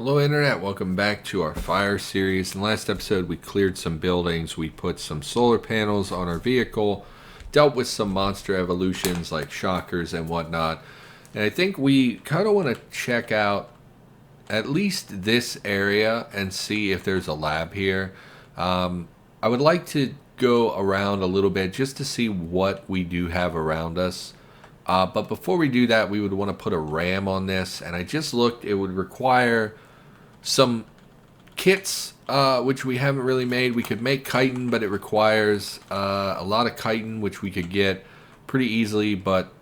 Hello Internet, welcome back to our fire series. In the last episode we cleared some buildings, we put some solar panels on our vehicle, dealt with some monster evolutions like shockers and whatnot. And I think we kind of want to check out at least this area and see if there's a lab here. I would like to go around a little bit just to see what we do have around us. But before we do that, we would want to put a RAM on this. And I just looked, it would require some kits, which we haven't really made. We could make chitin, but it requires a lot of chitin, which we could get pretty easily, but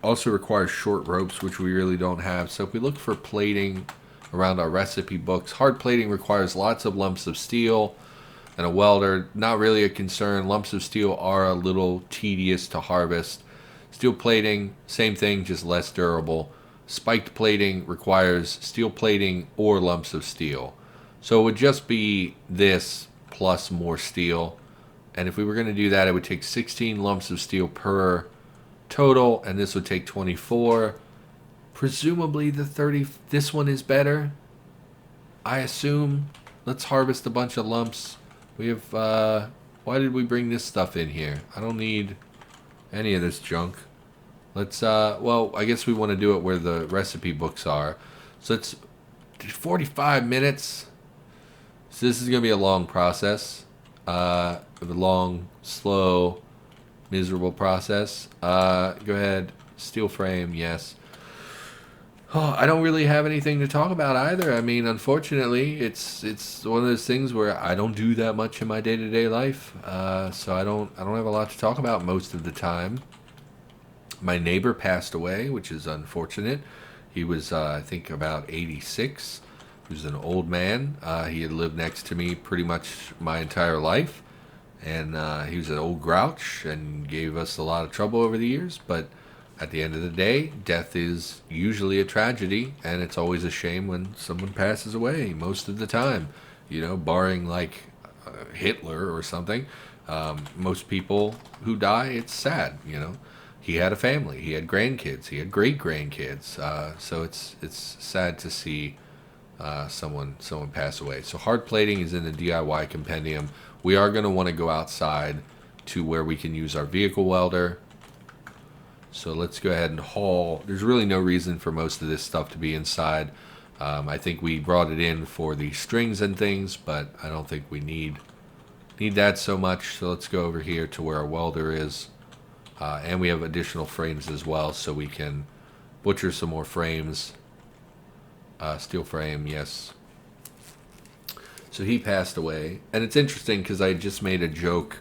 also requires short ropes, which we really don't have. So if we look for plating around our recipe books, hard plating requires lots of lumps of steel and a welder. Not really a concern. Lumps of steel are a little tedious to harvest. Steel plating, same thing, just less durable. Spiked plating requires steel plating or lumps of steel. So it would just be this plus more steel. And if we were going to do that, it would take 16 lumps of steel per total, and this would take 24. Presumably the 30, this one is better, I assume. Let's harvest a bunch of lumps. We have, why did we bring this stuff in here? I don't need any of this junk. Let's, well, I guess we want to do it where the recipe books are. So it's 45 minutes. So this is going to be a long process. A long, slow, miserable process. Go ahead. Steel frame, yes. Oh, I don't really have anything to talk about either. I mean, unfortunately, it's one of those things where I don't do that much in my day-to-day life. So I don't have a lot to talk about most of the time. My neighbor passed away, which is unfortunate. He was, I think, about 86. He was an old man. He had lived next to me pretty much my entire life. And he was an old grouch and gave us a lot of trouble over the years. But at the end of the day, death is usually a tragedy. And it's always a shame when someone passes away, most of the time. You know, barring like Hitler or something. Most people who die, it's sad, you know. He had a family. He had grandkids. He had great grandkids. So it's sad to see someone pass away. So hard plating is in the DIY compendium. We are going to want to go outside to where we can use our vehicle welder. So let's go ahead and haul. There's really no reason for most of this stuff to be inside. I think we brought it in for the strings and things, but I don't think we need that so much. So let's go over here to where our welder is. And we have additional frames as well, so we can butcher some more frames. Steel frame, yes. So he passed away. And it's interesting because I just made a joke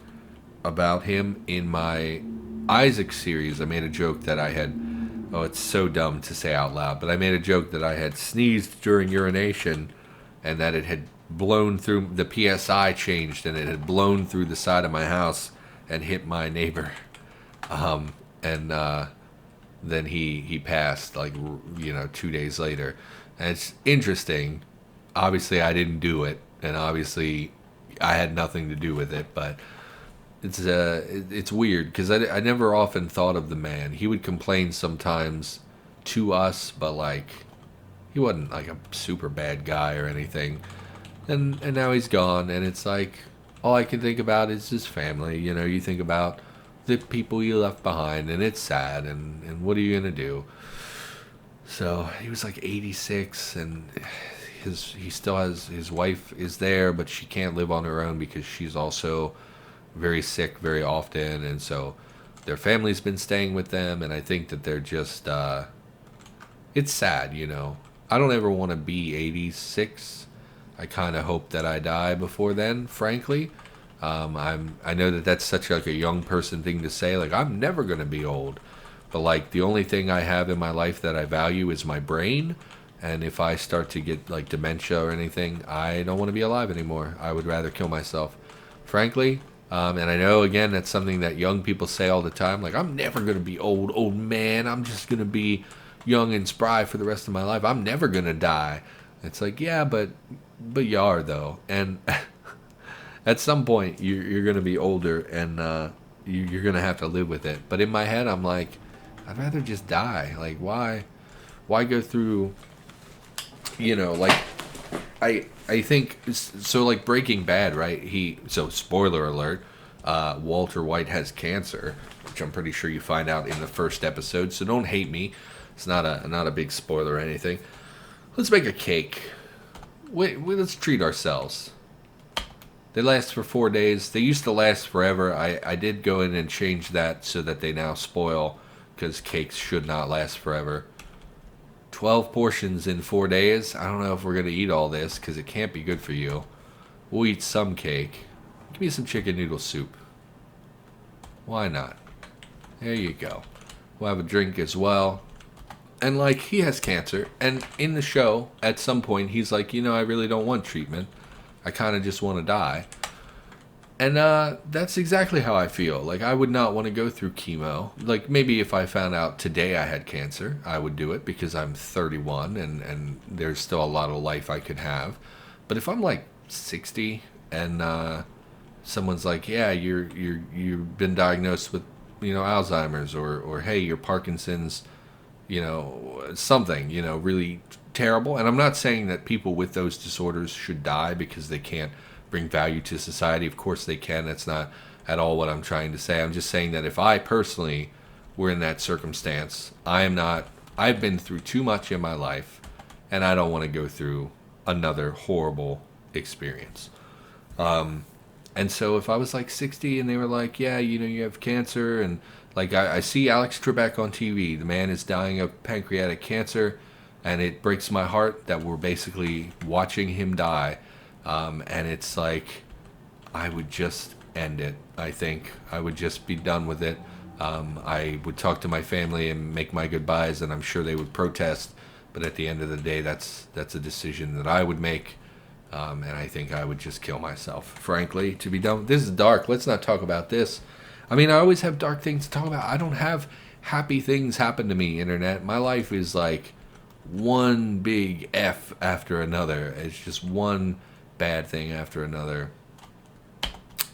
about him in my Isaac series. I made a joke that I had, oh, it's so dumb to say out loud, but I made a joke that I had sneezed during urination and that it had blown through, the PSI changed, and it had blown through the side of my house and hit my neighbor. Then he passed, like, 2 days later. And it's interesting. Obviously, I didn't do it, and obviously, I had nothing to do with it. But it's weird because I never often thought of the man. He would complain sometimes to us, but like, he wasn't like a super bad guy or anything. And now he's gone, and it's like all I can think about is his family. You know, you think about the people you left behind, and it's sad, and what are you gonna do? So he was like 86, and he still has, his wife is there, but she can't live on her own because she's also very sick very often, and so their family's been staying with them, and I think that they're just it's sad, you know. I don't ever want to be 86. I kind of hope that I die before then, frankly. I know that that's such like a young person thing to say, like I'm never going to be old, but like the only thing I have in my life that I value is my brain, and if I start to get like dementia or anything, I don't want to be alive anymore. I would rather kill myself, frankly. And I know, again, that's something that young people say all the time, like I'm never going to be old man, I'm just going to be young and spry for the rest of my life, I'm never going to die. It's like, yeah, but you are though, and at some point, you're going to be older, and you're going to have to live with it. But in my head, I'm like, I'd rather just die. Like, why go through, like I think so. Like Breaking Bad, right? So spoiler alert. Walter White has cancer, which I'm pretty sure you find out in the first episode. So don't hate me. It's not a big spoiler or anything. Let's make a cake. Let's treat ourselves. They last for 4 days. They used to last forever. I did go in and change that so that they now spoil, because cakes should not last forever. 12 portions in 4 days. I don't know if we're going to eat all this because it can't be good for you. We'll eat some cake. Give me some chicken noodle soup. Why not? There you go. We'll have a drink as well. And like, he has cancer. And in the show, at some point, he's like, I really don't want treatment. I kind of just want to die. And that's exactly how I feel. Like, I would not want to go through chemo. Like, maybe if I found out today I had cancer, I would do it because I'm 31 and there's still a lot of life I could have. But if I'm like 60 and someone's like, yeah, you've been diagnosed with, Alzheimer's or hey, your Parkinson's, something, really terrible. And I'm not saying that people with those disorders should die because they can't bring value to society. Of course they can. That's not at all what I'm trying to say. I'm just saying that if I personally were in that circumstance, I've been through too much in my life and I don't want to go through another horrible experience. And so if I was like 60 and they were like, yeah, you have cancer, and like I see Alex Trebek on TV, the man is dying of pancreatic cancer, and it breaks my heart that we're basically watching him die. And it's like, I would just end it. I think I would just be done with it. I would talk to my family and make my goodbyes, and I'm sure they would protest. But at the end of the day, that's a decision that I would make. And I think I would just kill myself, frankly, to be done. This is dark. Let's not talk about this. I mean, I always have dark things to talk about. I don't have happy things happen to me, Internet. My life is like one big F after another. It's just one bad thing after another.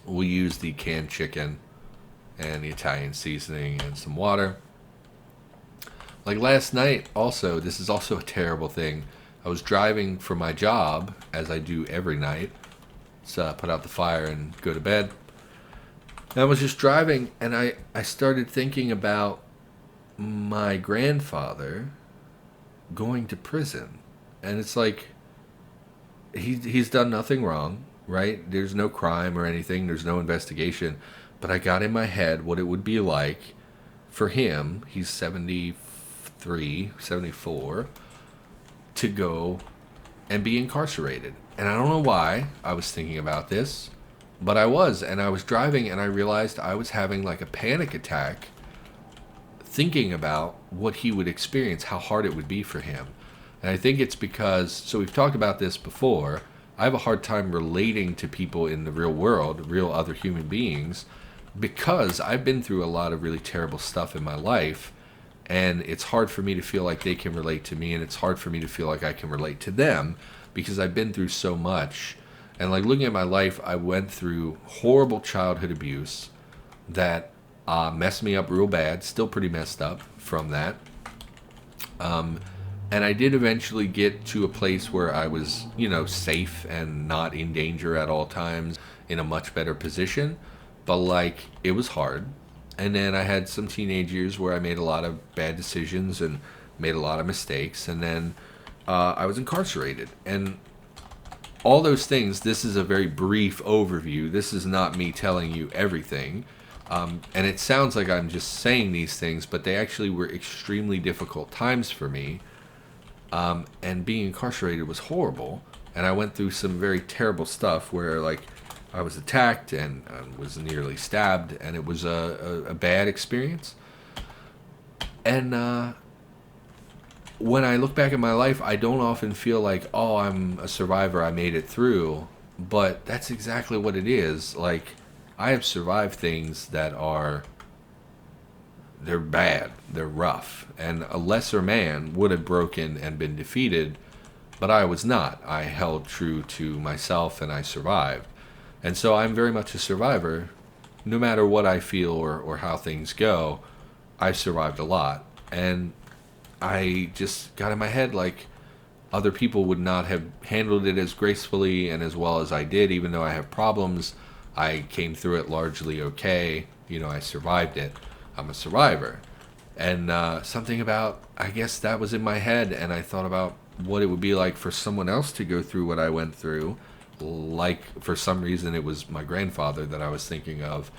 We use the canned chicken and the Italian seasoning and some water. Like last night, also, this is also a terrible thing. I was driving for my job, as I do every night. So I put out the fire and go to bed. And I was just driving, and I started thinking about my grandfather going to prison. And it's like, he's done nothing wrong, right? There's no crime or anything. There's no investigation. But I got in my head what it would be like for him. He's 73, 74, to go and be incarcerated. And I don't know why I was thinking about this, but I was. And I was driving and I realized I was having like a panic attack thinking about what he would experience, how hard it would be for him. And I think it's because, so we've talked about this before, I have a hard time relating to people in the real world, real other human beings, because I've been through a lot of really terrible stuff in my life. And it's hard for me to feel like they can relate to me, and it's hard for me to feel like I can relate to them because I've been through so much. And like looking at my life, I went through horrible childhood abuse that messed me up real bad, still pretty messed up from that. And I did eventually get to a place where I was, safe and not in danger at all times, in a much better position. But like, it was hard. And then I had some teenage years where I made a lot of bad decisions and made a lot of mistakes. And then I was incarcerated. And all those things, this is a very brief overview. This is not me telling you everything. And it sounds like I'm just saying these things, but they actually were extremely difficult times for me. And being incarcerated was horrible. And I went through some very terrible stuff where, like, I was attacked and was nearly stabbed, and it was a bad experience. And when I look back at my life, I don't often feel like, oh, I'm a survivor, I made it through. But that's exactly what it is. Like, I have survived things that they're bad, they're rough. And a lesser man would have broken and been defeated, but I was not. I held true to myself and I survived. And so I'm very much a survivor. No matter what I feel or how things go, I've survived a lot. And I just got in my head like, other people would not have handled it as gracefully and as well as I did. Even though I have problems, I came through it largely okay. You know, I survived it. I'm a survivor. And something about, I guess that was in my head, and I thought about what it would be like for someone else to go through what I went through. Like, for some reason, it was my grandfather that I was thinking of.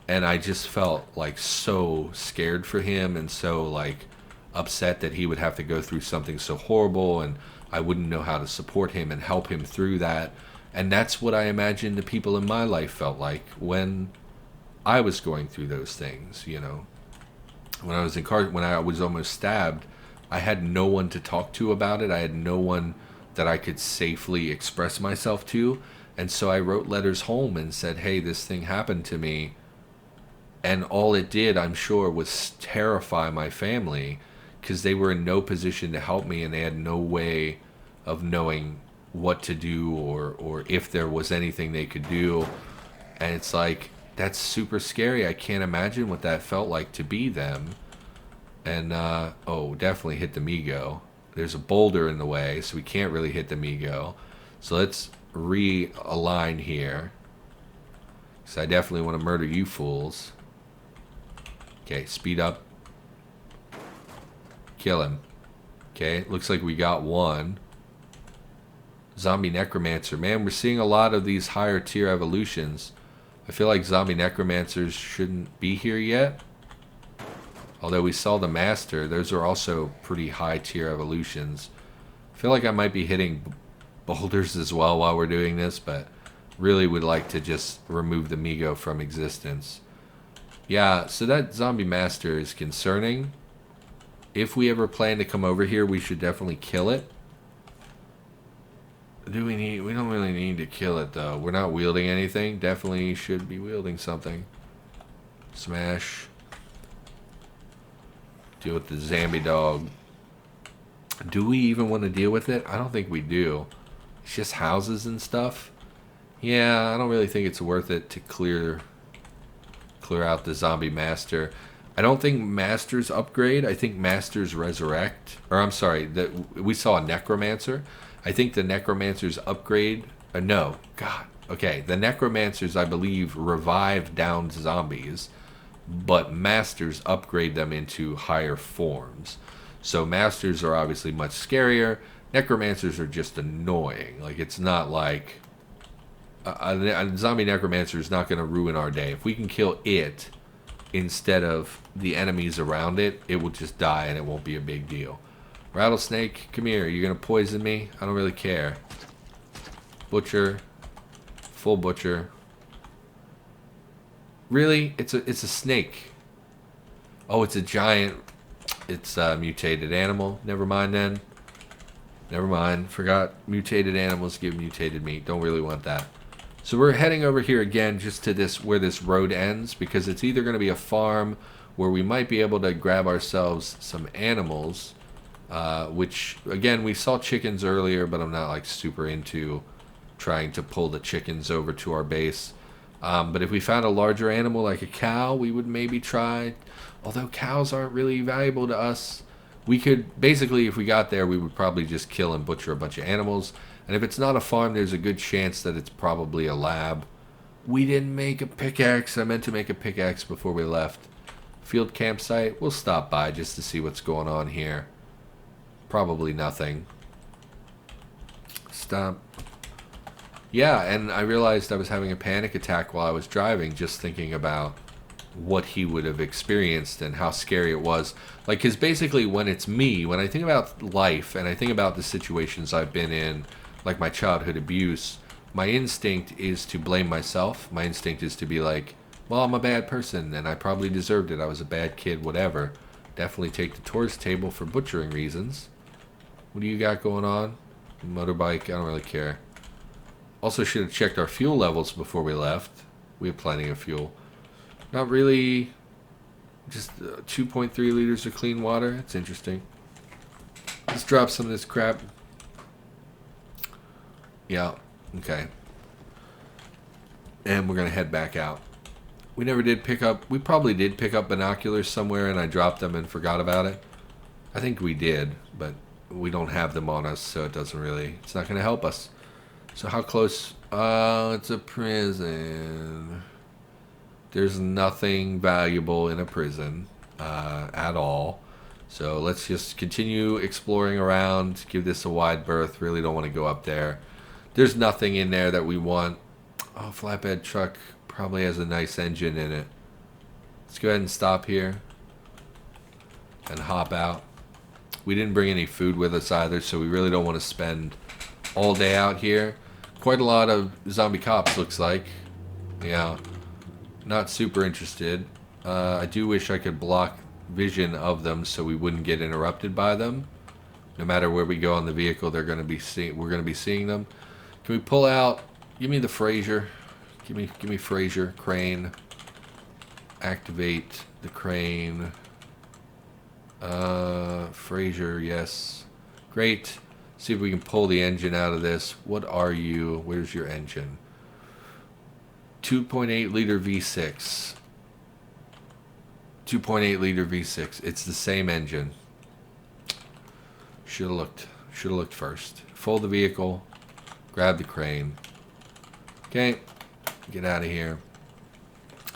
And I just felt like so scared for him and so like upset that he would have to go through something so horrible, and I wouldn't know how to support him and help him through that. And that's what I imagine the people in my life felt like when I was going through those things, you know. When I was when I was almost stabbed, I had no one to talk to about it. I had no one that I could safely express myself to. And so I wrote letters home and said, hey, this thing happened to me. And all it did, I'm sure, was terrify my family, because they were in no position to help me, and they had no way of knowing what to do or if there was anything they could do. And it's like, that's super scary. I can't imagine what that felt like to be them. And, oh, definitely hit the Migo. There's a boulder in the way, so we can't really hit the Migo. So let's realign here, because I definitely want to murder you fools. Okay, speed up. Kill him. Okay, looks like we got one. Zombie Necromancer. Man, we're seeing a lot of these higher tier evolutions. I feel like Zombie Necromancers shouldn't be here yet. Although we saw the Master, those are also pretty high tier evolutions. I feel like I might be hitting boulders as well while we're doing this, but really would like to just remove the Migo from existence. Yeah, so that Zombie Master is concerning. If we ever plan to come over here, we should definitely kill it. Do we need... We don't really need to kill it, though. We're not wielding anything. Definitely should be wielding something. Smash. Deal with the zombie dog. Do we even want to deal with it? I don't think we do. It's just houses and stuff. Yeah, I don't really think it's worth it to clear out the Zombie Master. I don't think Masters upgrade. I think Masters resurrect. Or I'm sorry, we saw a Necromancer. I think the Necromancers upgrade. No, God. Okay, the Necromancers, I believe, revive downed zombies, but Masters upgrade them into higher forms. So Masters are obviously much scarier. Necromancers are just annoying. Like, it's not like... a zombie necromancer is not going to ruin our day. If we can kill it instead of the enemies around it, it will just die and it won't be a big deal. Rattlesnake, come here. You're going to poison me? I don't really care. Butcher. Full butcher. Really? It's a snake. Oh, it's a giant. It's a mutated animal. Never mind then. Never mind. Forgot mutated animals give mutated meat. Don't really want that. So we're heading over here again just to this where this road ends, because it's either going to be a farm where we might be able to grab ourselves some animals, which again we saw chickens earlier, but I'm not like super into trying to pull the chickens over to our base. But if we found a larger animal like a cow, we would maybe try. Although cows aren't really valuable to us, we could basically, if we got there, we would probably just kill and butcher a bunch of animals. And if it's not a farm, there's a good chance that it's probably a lab. We didn't make a pickaxe. I meant to make a pickaxe before we left. Field campsite. We'll stop by just to see what's going on here. Probably nothing. Stop. Yeah, and I realized I was having a panic attack while I was driving, just thinking about what he would have experienced and how scary it was. Like, because basically when it's me, when I think about life and I think about the situations I've been in, like my childhood abuse, my instinct is to blame myself. My instinct is to be like, well, I'm a bad person and I probably deserved it. I was a bad kid, whatever. Definitely take the tourist table for butchering reasons. What do you got going on? Motorbike, I don't really care. Also should have checked our fuel levels before we left. We have plenty of fuel. Not really. Just 2.3 liters of clean water. It's interesting. Let's drop some of this crap. Yeah, okay. And we're going to head back out. We never did pick up... We probably did pick up binoculars somewhere and I dropped them and forgot about it. I think we did, but we don't have them on us, so it doesn't really, it's not going to help us. So how close? It's a prison. There's nothing valuable in a prison at all. So let's just continue exploring around, give this a wide berth. Really don't want to go up there. There's nothing in there that we want. Oh, flatbed truck probably has a nice engine in it. Let's go ahead and stop here and hop out. We didn't bring any food with us either, so we really don't want to spend all day out here. Quite a lot of zombie cops, looks like. Yeah, not super interested. I do wish I could block vision of them so we wouldn't get interrupted by them. No matter where we go on the vehicle, we're going to be seeing them. Can we pull out? Give me the Fraser. Give me Fraser crane. Activate the crane. Fraser, yes. Great. See if we can pull the engine out of this. What are you? Where's your engine? 2.8 liter V6. 2.8 liter V6. It's the same engine. Should have looked first. Fold the vehicle. Grab the crane. Okay. Get out of here.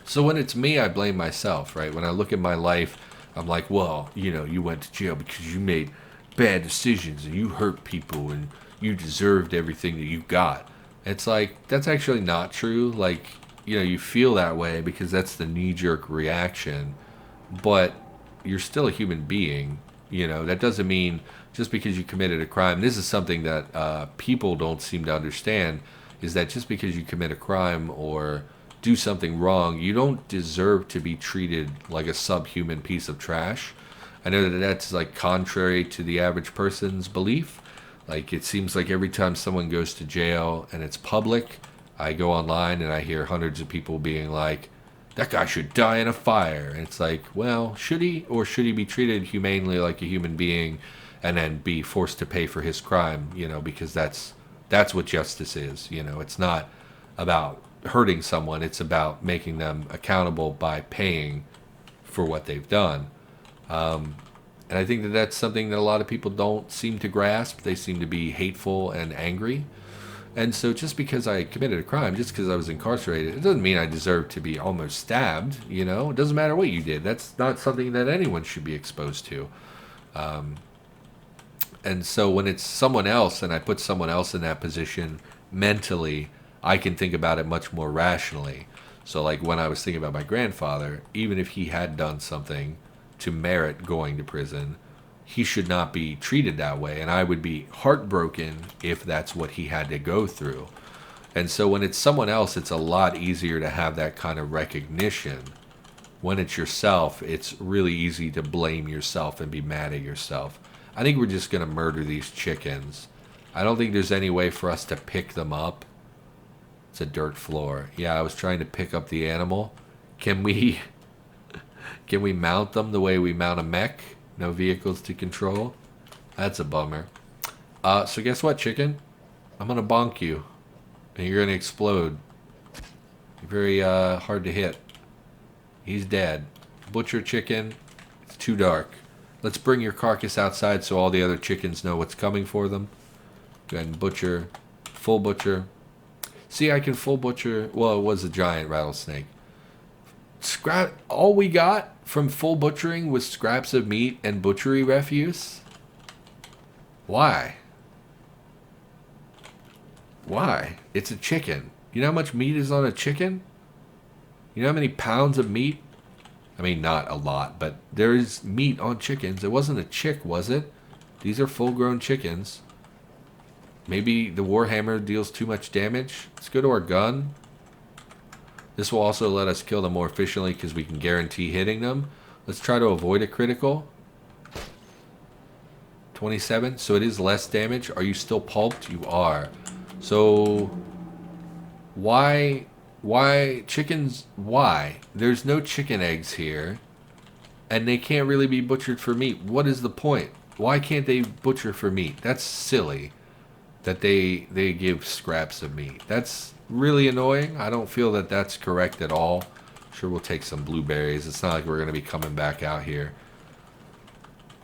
So when it's me, I blame myself, right? When I look at my life, I'm like, well, you know, you went to jail because you made bad decisions and you hurt people and you deserved everything that you got. It's like, that's actually not true. Like, you know, you feel that way because that's the knee-jerk reaction, but you're still a human being. You know, that doesn't mean just because you committed a crime. This is something that people don't seem to understand, is that just because you commit a crime or do something wrong, you don't deserve to be treated like a subhuman piece of trash. I know that that's like contrary to the average person's belief. Like, it seems like every time someone goes to jail and it's public, I go online and I hear hundreds of people being like, that guy should die in a fire. And it's like, well, should he? Or should he be treated humanely like a human being and then be forced to pay for his crime? You know, because that's what justice is. You know, it's not about hurting someone. It's about making them accountable by paying for what they've done. And I think that that's something that a lot of people don't seem to grasp. They seem to be hateful and angry. And so just because I committed a crime, just because I was incarcerated, it doesn't mean I deserve to be almost stabbed, you know? It doesn't matter what you did. That's not something that anyone should be exposed to. And so when it's someone else and I put someone else in that position mentally, I can think about it much more rationally. So like when I was thinking about my grandfather, even if he had done something to merit going to prison, he should not be treated that way, and I would be heartbroken if that's what he had to go through. And so when it's someone else, it's a lot easier to have that kind of recognition. When it's yourself, it's really easy to blame yourself and be mad at yourself. I think we're just going to murder these chickens. I don't think there's any way for us to pick them up. It's a dirt floor. Yeah, I was trying to pick up the animal. Can we mount them the way we mount a mech? No vehicles to control? That's a bummer. So guess what, chicken? I'm going to bonk you. And you're going to explode. You're very hard to hit. He's dead. Butcher chicken. It's too dark. Let's bring your carcass outside so all the other chickens know what's coming for them. Go ahead and butcher. Full butcher. See, I can full butcher. Well, it was a giant rattlesnake. Scrap. All we got from full butchering was scraps of meat and butchery refuse? Why? Why? It's a chicken. You know how much meat is on a chicken? You know how many pounds of meat? I mean, not a lot, but there is meat on chickens. It wasn't a chick, was it? These are full-grown chickens. Maybe the Warhammer deals too much damage. Let's go to our gun. This will also let us kill them more efficiently because we can guarantee hitting them. Let's try to avoid a critical. 27. So it is less damage. Are you still pulped? You are. So why chickens? Why? There's no chicken eggs here. And they can't really be butchered for meat. What is the point? Why can't they butcher for meat? That's silly that they give scraps of meat. That's really annoying. I don't feel that that's correct at all. Sure, we'll take some blueberries. It's not like we're going to be coming back out here.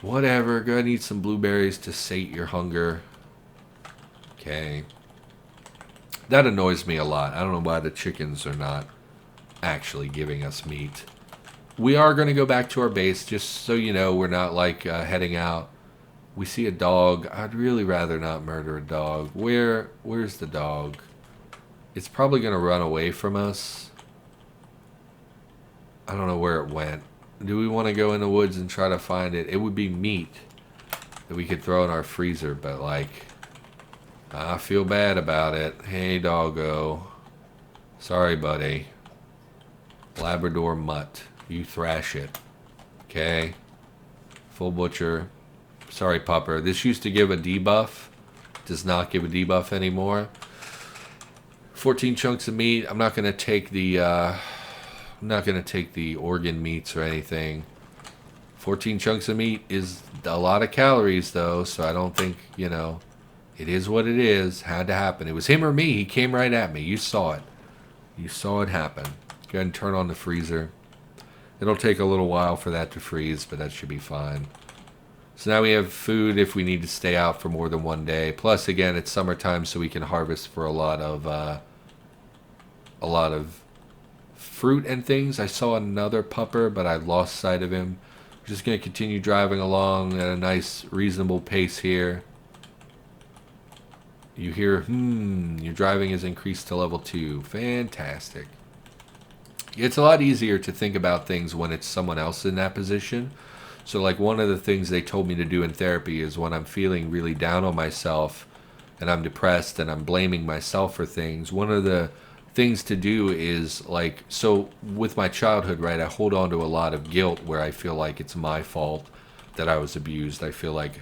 Whatever, go ahead and eat some blueberries to sate your hunger. Okay. That annoys me a lot. I don't know why the chickens are not actually giving us meat. We are going to go back to our base, just so you know we're not like heading out. We see a dog. I'd really rather not murder a dog. Where's the dog? It's probably going to run away from us. I don't know where it went. Do we want to go in the woods and try to find it? It would be meat that we could throw in our freezer, but like, I feel bad about it. Hey, doggo. Sorry, buddy. Labrador mutt. You thrash it. Okay. Full butcher. Sorry, pupper. This used to give a debuff. Does not give a debuff anymore. 14 chunks of meat. I'm not gonna take the organ meats or anything. 14 chunks of meat is a lot of calories though, so I don't think, you know, it is what it is. Had to happen. It was him or me. He came right at me. You saw it. You saw it happen. Go ahead and turn on the freezer. It'll take a little while for that to freeze, but that should be fine. So now we have food if we need to stay out for more than one day. Plus, again, it's summertime, so we can harvest for a lot of fruit and things. I saw another pupper, but I lost sight of him. I'm just going to continue driving along at a nice, reasonable pace here. You hear, your driving is increased to level 2. Fantastic. It's a lot easier to think about things when it's someone else in that position. So like one of the things they told me to do in therapy is when I'm feeling really down on myself and I'm depressed and I'm blaming myself for things, one of the things to do is like, so with my childhood, right, I hold on to a lot of guilt where I feel like it's my fault that I was abused. I feel like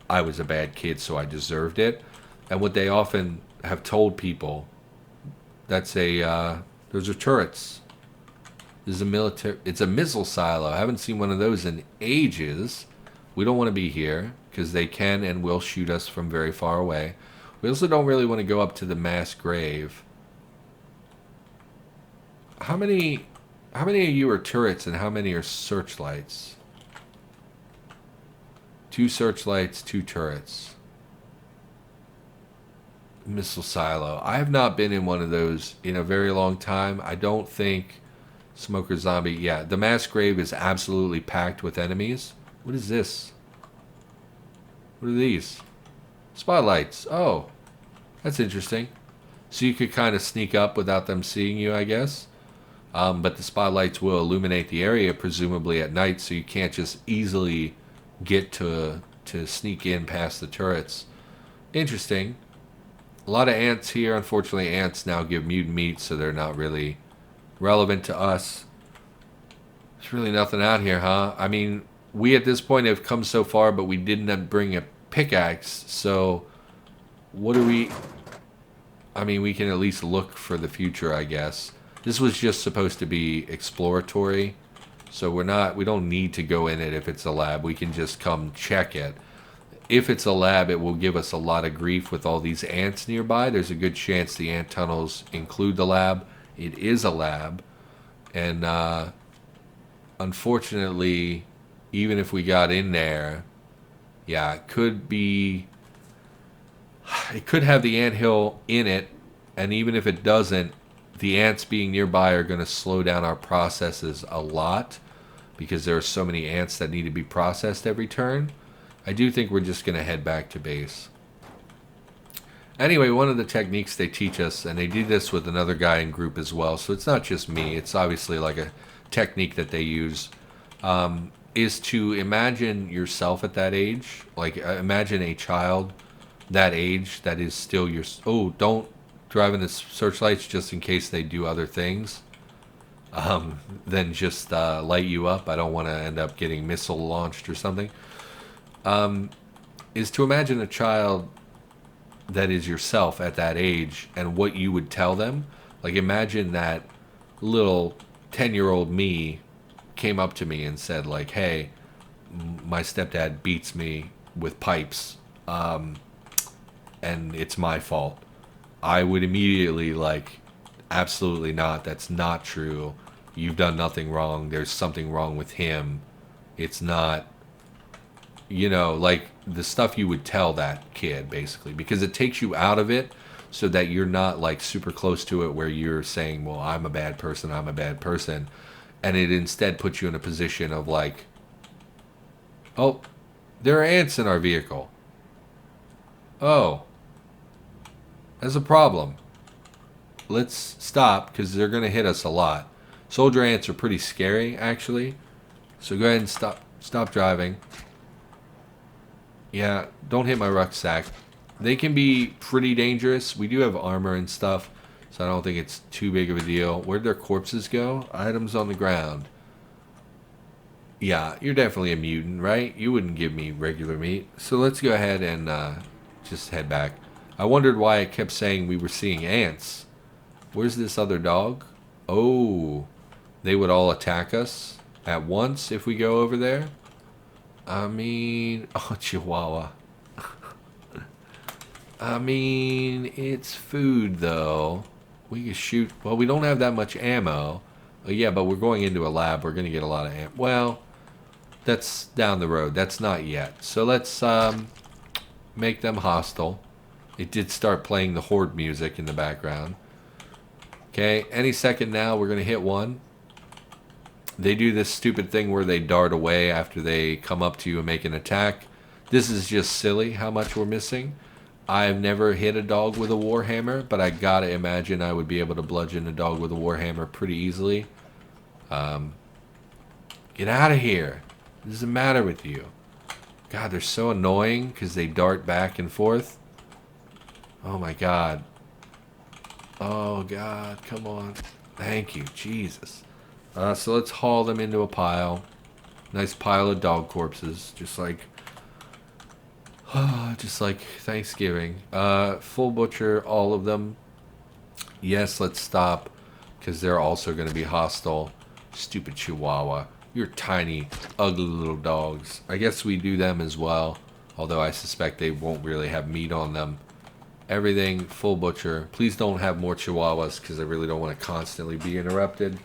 I was a bad kid, so I deserved it. And what they often have told people, those are turrets. This is it's a missile silo. I haven't seen one of those in ages. We don't want to be here because they can and will shoot us from very far away. We also don't really want to go up to the mass grave. How many of you are turrets and how many are searchlights? 2 searchlights, 2 turrets. Missile silo. I have not been in one of those in a very long time. I don't think Smoker Zombie. Yeah, the mass grave is absolutely packed with enemies. What is this? What are these? Spotlights. Oh, that's interesting. So you could kind of sneak up without them seeing you, I guess. But the spotlights will illuminate the area, presumably at night, so you can't just easily get to sneak in past the turrets. Interesting. A lot of ants here. Unfortunately, ants now give mutant meat, so they're not really relevant to us. There's really nothing out here, huh? I mean, we at this point have come so far, but we didn't bring a pickaxe, so what do we... I mean, we can at least look for the future, I guess. This was just supposed to be exploratory, so we don't need to go in it if it's a lab. We can just come check it. If it's a lab, it will give us a lot of grief with all these ants nearby. There's a good chance the ant tunnels include the lab. It is a lab, and unfortunately, even if we got in there, yeah, it could have the anthill in it, and even if it doesn't, the ants being nearby are going to slow down our processes a lot because there are so many ants that need to be processed every turn. I do think we're just going to head back to base. Anyway, one of the techniques they teach us, and they do this with another guy in group as well, so it's not just me, it's obviously like a technique that they use, is to imagine yourself at that age. Like, imagine a child that age that is still your... Oh, don't drive in the searchlights just in case they do other things. Then just light you up. I don't want to end up getting missile launched or something. Is to imagine a child that is yourself at that age and what you would tell them. Like, imagine that little 10-year-old me came up to me and said, like, hey, my stepdad beats me with pipes, and it's my fault. I would immediately, like, absolutely not. That's not true. You've done nothing wrong. There's something wrong with him. It's not You know, like the stuff you would tell that kid, basically, because it takes you out of it so that you're not like super close to it where you're saying, well, I'm a bad person, I'm a bad person. And it instead puts you in a position of like, oh, there are ants in our vehicle. Oh, that's a problem. Let's stop because they're going to hit us a lot. Soldier ants are pretty scary, actually. So go ahead and stop driving. Yeah, don't hit my rucksack. They can be pretty dangerous. We do have armor and stuff, so I don't think it's too big of a deal. Where'd their corpses go? Items on the ground. Yeah, you're definitely a mutant, right? You wouldn't give me regular meat. So let's go ahead and just head back. I wondered why it kept saying we were seeing ants. Where's this other dog? Oh, they would all attack us at once if we go over there? I mean, oh, Chihuahua. I mean, it's food, though. We can shoot. Well, we don't have that much ammo. Oh, yeah, but we're going into a lab. We're going to get a lot of ammo. Well, that's down the road. That's not yet. So let's make them hostile. It did start playing the horde music in the background. Okay, any second now, we're going to hit one. They do this stupid thing where they dart away after they come up to you and make an attack. This is just silly how much we're missing. I've never hit a dog with a warhammer, but I gotta imagine I would be able to bludgeon a dog with a warhammer pretty easily. Get out of here. What is the matter with you? God, they're so annoying because they dart back and forth. Oh my God. Oh God, come on. Thank you, Jesus. So let's haul them into a pile. Nice pile of dog corpses, just like Thanksgiving. Full butcher, all of them. Yes, let's stop, because they're also going to be hostile. Stupid Chihuahua. You're tiny, ugly little dogs. I guess we do them as well, although I suspect they won't really have meat on them. Everything, full butcher. Please don't have more Chihuahuas, because I really don't want to constantly be interrupted.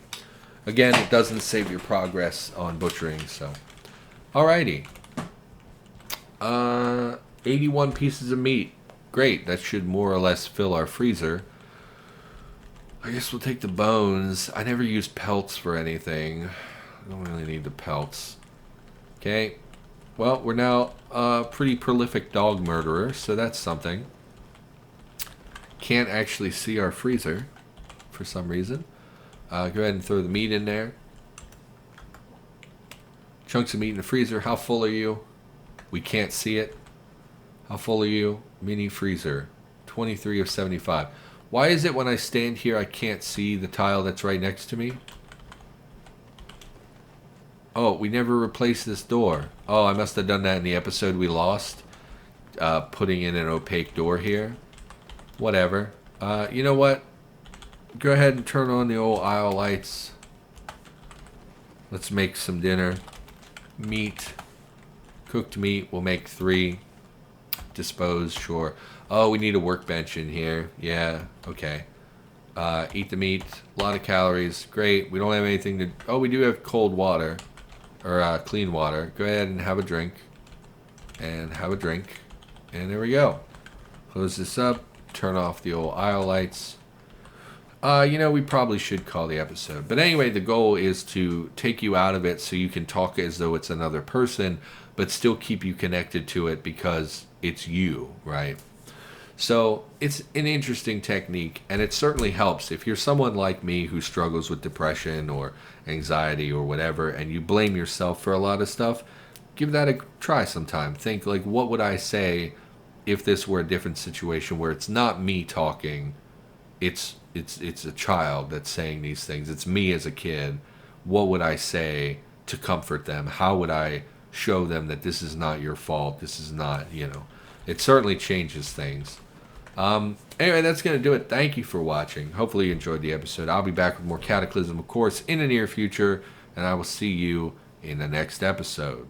Again, it doesn't save your progress on butchering, so. Alrighty. 81 pieces of meat. Great, that should more or less fill our freezer. I guess we'll take the bones. I never use pelts for anything. I don't really need the pelts. Okay. Well, we're now a pretty prolific dog murderer, so that's something. Can't actually see our freezer for some reason. Go ahead and throw the meat in there. Chunks of meat in the freezer. How full are you? We can't see it. How full are you? Mini freezer. 23 of 75. Why is it when I stand here I can't see the tile that's right next to me? Oh, we never replaced this door. Oh, I must have done that in the episode we lost. Putting in an opaque door here. Whatever. You know what? Go ahead and turn on the old aisle lights. Let's make some dinner. Meat. Cooked meat. We'll make 3. Dispose, sure. Oh, we need a workbench in here. Yeah, okay. Eat the meat. A lot of calories. Great. We don't have anything to... Oh, we do have cold water. Or clean water. Go ahead and have a drink. And have a drink. And there we go. Close this up. Turn off the old aisle lights. You know, we probably should call the episode. But anyway, the goal is to take you out of it so you can talk as though it's another person, but still keep you connected to it because it's you, right? So it's an interesting technique, and it certainly helps. If you're someone like me who struggles with depression or anxiety or whatever, and you blame yourself for a lot of stuff, give that a try sometime. Think, like, what would I say if this were a different situation where it's not me talking, it's a child that's saying these things. It's me as a kid. What would I say to comfort them? How would I show them that this is not your fault? This is not, you know. It certainly changes things. Anyway, that's going to do it. Thank you for watching. Hopefully you enjoyed the episode. I'll be back with more Cataclysm, of course, in the near future, and I will see you in the next episode.